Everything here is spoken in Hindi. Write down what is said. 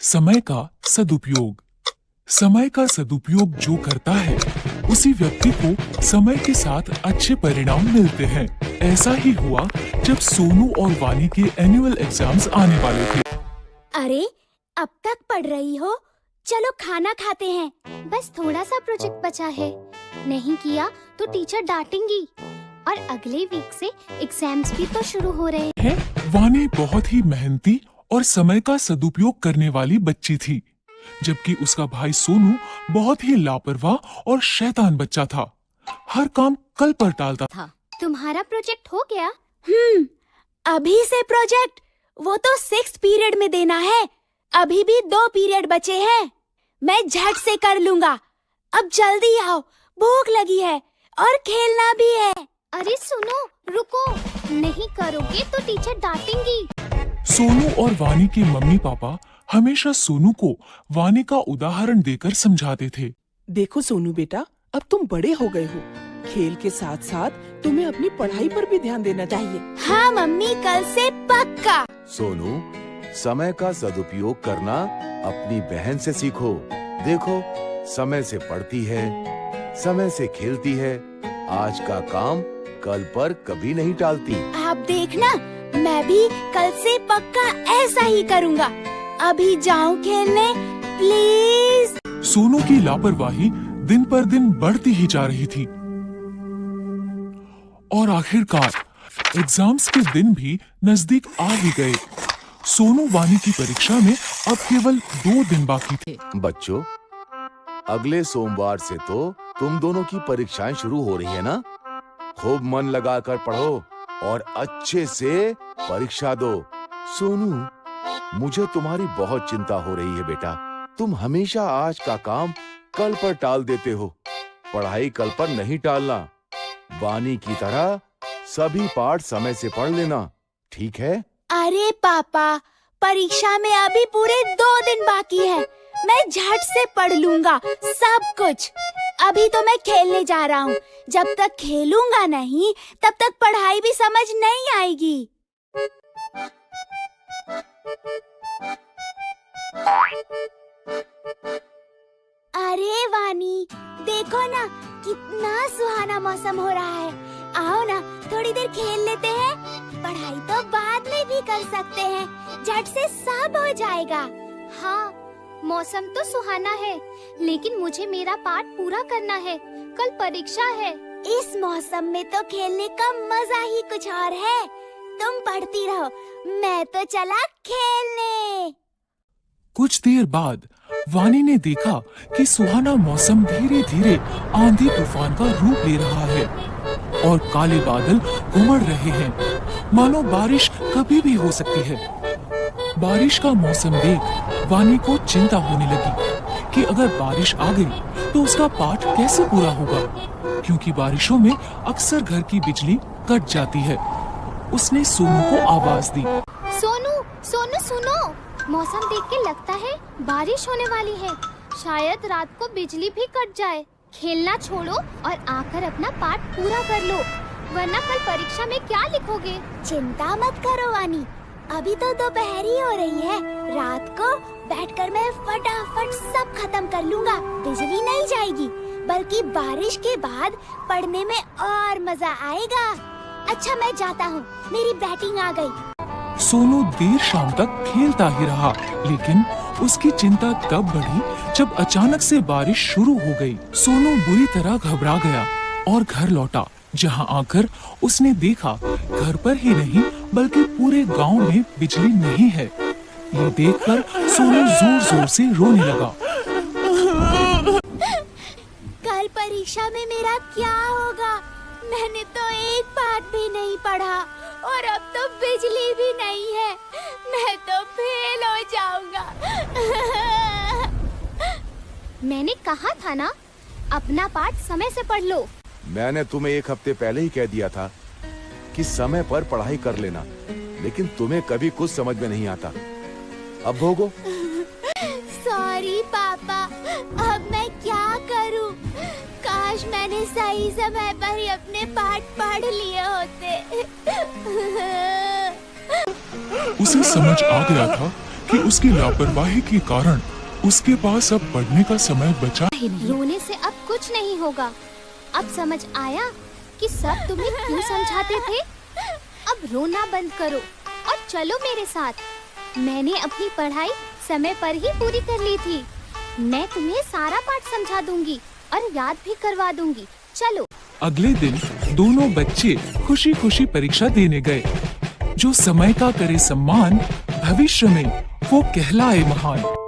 समय का सदुपयोग। समय का सदुपयोग जो करता है उसी व्यक्ति को समय के साथ अच्छे परिणाम मिलते हैं। ऐसा ही हुआ जब सोनू और वानी के एनुअल एग्जाम्स आने वाले थे। अरे अब तक पढ़ रही हो, चलो खाना खाते हैं। बस थोड़ा सा प्रोजेक्ट बचा है, नहीं किया तो टीचर डांटेंगी। और अगले वीक से एग्जाम्स भी तो शुरू हो रहे हैं। वानी बहुत ही मेहनती और समय का सदुपयोग करने वाली बच्ची थी, जबकि उसका भाई सोनू बहुत ही लापरवाह और शैतान बच्चा था। हर काम कल पर टालता था। तुम्हारा प्रोजेक्ट हो गया? अभी से प्रोजेक्ट? वो तो 6th पीरियड में देना है। अभी भी 2 पीरियड बचे हैं। मैं झट से कर लूंगा। अब जल्दी आओ, भूख लगी है और खेलना भी है। अरे सुनो, रुको, नहीं करोगे तो टीचर डांटेंगी। सोनू और वानी के मम्मी पापा हमेशा सोनू को वानी का उदाहरण देकर समझाते थे। देखो सोनू बेटा, अब तुम बड़े हो गए हो। खेल के साथ साथ तुम्हें अपनी पढ़ाई पर भी ध्यान देना चाहिए। हाँ मम्मी, कल से पक्का। सोनू, समय का सदुपयोग करना अपनी बहन से सीखो। देखो, समय से पढ़ती है, समय से खेलती है, आज का काम कल पर कभी नहीं टालती। आप देखना, मैं भी कल से पक्का ऐसा ही करूँगा। अभी जाऊँ खेलने, प्लीज। सोनू की लापरवाही दिन पर दिन बढ़ती ही जा रही थी और आखिरकार एग्जाम्स के दिन भी नजदीक आ ही गए। सोनू वानी की परीक्षा में अब केवल 2 दिन बाकी थे। बच्चों, अगले सोमवार से तो तुम दोनों की परीक्षाएं शुरू हो रही है ना? खूब मन लगाकर पढ़ो और अच्छे से परीक्षा दो। सोनू, मुझे तुम्हारी बहुत चिंता हो रही है बेटा। तुम हमेशा आज का काम कल पर टाल देते हो। पढ़ाई कल पर नहीं टालना। वानी की तरह सभी पाठ समय से पढ़ लेना, ठीक है? अरे पापा, परीक्षा में अभी पूरे 2 दिन बाकी है। मैं झट से पढ़ लूंगा सब कुछ। अभी तो मैं खेलने जा रहा हूँ। जब तक खेलूंगा नहीं, तब तक पढ़ाई भी समझ नहीं आएगी। अरे वानी, देखो ना, कितना सुहाना मौसम हो रहा है। आओ ना, थोड़ी देर खेल लेते हैं। पढ़ाई तो बाद में भी कर सकते हैं, झट से सब हो जाएगा। हाँ, मौसम तो सुहाना है, लेकिन मुझे मेरा पाठ पूरा करना है। कल परीक्षा है। इस मौसम में तो खेलने का मजा ही कुछ और है। तुम पढ़ती रहो, मैं तो चला खेलने। कुछ देर बाद वानी ने देखा कि सुहाना मौसम धीरे धीरे आंधी तूफान का रूप ले रहा है और काले बादल उमड़ रहे हैं, मानो बारिश कभी भी हो सकती है। बारिश का मौसम देख वानी को चिंता होने लगी कि अगर बारिश आ गई तो उसका पाठ कैसे पूरा होगा, क्योंकि बारिशों में अक्सर घर की बिजली कट जाती है। उसने सोनू को आवाज दी। सोनू, सोनू सुनो, मौसम देख के लगता है बारिश होने वाली है। शायद रात को बिजली भी कट जाए। खेलना छोड़ो और आकर अपना पाठ पूरा कर लो, वरना कल परीक्षा में क्या लिखोगे? चिंता मत करो वानी, अभी तो दोपहर ही हो रही है। रात को बैठकर मैं फटाफट सब खत्म कर लूंगा। बिजली नहीं जाएगी, बल्कि बारिश के बाद पढ़ने में और मजा आएगा। अच्छा, मैं जाता हूँ, मेरी बैटिंग आ गई। सोनू देर शाम तक खेलता ही रहा, लेकिन उसकी चिंता तब बढ़ी जब अचानक से बारिश शुरू हो गई। सोनू बुरी तरह घबरा गया और घर लौटा, जहां आकर उसने देखा घर पर ही नहीं बल्कि पूरे गांव में बिजली नहीं है। ये देखकर सोनू जोर जोर से रोने लगा। कल परीक्षा में मेरा क्या होगा? मैंने तो एक पाठ भी नहीं पढ़ा और अब तो बिजली भी नहीं है। मैं तो फेल हो जाऊंगा। मैंने कहा था ना, अपना पाठ समय से पढ़ लो। मैंने तुम्हें 1 हफ्ते पहले ही कह दिया था कि समय पर पढ़ाई कर लेना, लेकिन तुम्हें कभी कुछ समझ में नहीं आता। अब भोगो। सॉरी पापा, अब मैं क्या करूं? काश मैंने सही समय पर ही अपने पाठ पढ़ लिए होते। उसे समझ आ गया था कि उसकी लापरवाही के कारण उसके पास अब पढ़ने का समय बचा रोने से अब कुछ नहीं होगा। अब समझ आया कि सब तुम्हें क्यों समझाते थे। अब रोना बंद करो और चलो मेरे साथ। मैंने अपनी पढ़ाई समय पर ही पूरी कर ली थी। मैं तुम्हें सारा पाठ समझा दूंगी और याद भी करवा दूंगी। चलो। अगले दिन दोनों बच्चे खुशी खुशी परीक्षा देने गए। जो समय का करे सम्मान, भविष्य में वो कहलाए महान।